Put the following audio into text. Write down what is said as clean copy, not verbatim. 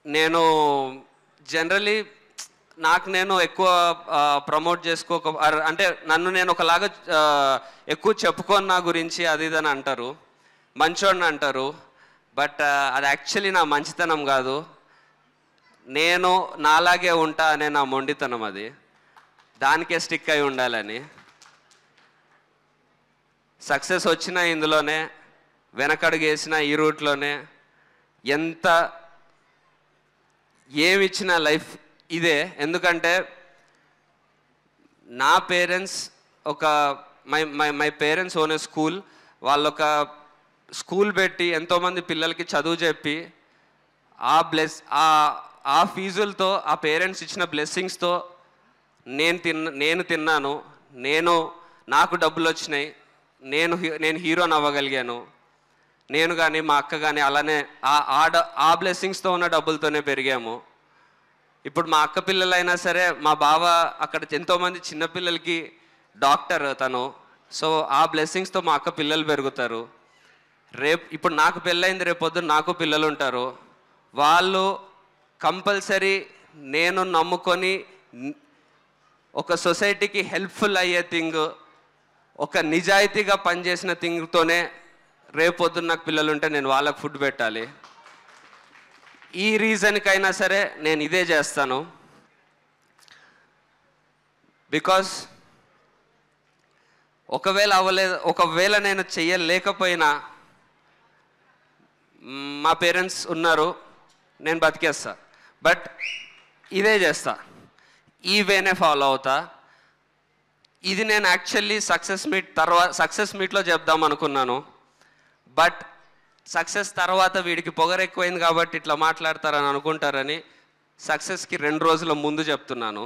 నేను జనరలీ నాకు నేను ఎక్కువ ప్రమోట్ చేసుకోక అంటే నన్ను నేను ఒకలాగా ఎక్కువ చెప్పుకొని నా గురించి అది ఇదని అంటారు, మంచోడిని అంటారు. బట్ అది యాక్చువల్లీ నా మంచితనం కాదు, నేను నాలాగే ఉంటా అనే నా మొండితనం. అది దానికే స్టిక్ అయి ఉండాలని. సక్సెస్ వచ్చిన ఇందులోనే, వెనకడుగు వేసిన ఈ రూట్లోనే, ఎంత ఏమిచ్చిన లైఫ్ ఇదే. ఎందుకంటే నా పేరెంట్స్ ఒక my parents own A school. వాళ్ళొక స్కూల్ పెట్టి ఎంతోమంది పిల్లలకి చదువు చెప్పి ఆ ఫీజులతో, ఆ పేరెంట్స్ ఇచ్చిన బ్లెస్సింగ్స్తో నేను తిన్నాను, నాకు డబ్బులు వచ్చినాయి, నేను హీరోని అవ్వగలిగాను. నేను కానీ మా అక్క కానీ అలానే ఆ బ్లెస్సింగ్స్తో ఉన్న డబ్బులతోనే పెరిగాము. ఇప్పుడు మా అక్క పిల్లలైనా సరే, మా బావ అక్కడ ఎంతోమంది చిన్నపిల్లలకి డాక్టర్ తను. సో ఆ బ్లెస్సింగ్స్తో మా అక్క పిల్లలు పెరుగుతారు. ఇప్పుడు నాకు పెళ్ళయింది, రేపొద్దున నాకు పిల్లలు ఉంటారు. వాళ్ళు కంపల్సరీ నేను నమ్ముకొని ఒక సొసైటీకి హెల్ప్ఫుల్ అయ్యే థింగ్, ఒక నిజాయితీగా పనిచేసిన థింగ్తోనే రేపొద్దున నాకు పిల్లలు ఉంటే నేను వాళ్ళకి ఫుడ్ పెట్టాలి. ఈ రీజన్కైనా సరే నేను ఇదే చేస్తాను. బికాస్ ఒకవేళ నేను చెయ్యలేకపోయినా మా పేరెంట్స్ ఉన్నారు, నేను బతికేస్తా. బట్ ఇదే చేస్తా, ఈ వేనే ఫాలో అవుతా. ఇది నేను యాక్చువల్లీ సక్సెస్ మీట్లో చెప్దాం అనుకున్నాను. బట్ సక్సెస్ తర్వాత వీడికి పొగరు ఎక్కువైంది కాబట్టి ఇట్లా మాట్లాడతారని అనుకుంటారని సక్సెస్కి 2 రోజుల ముందు చెప్తున్నాను.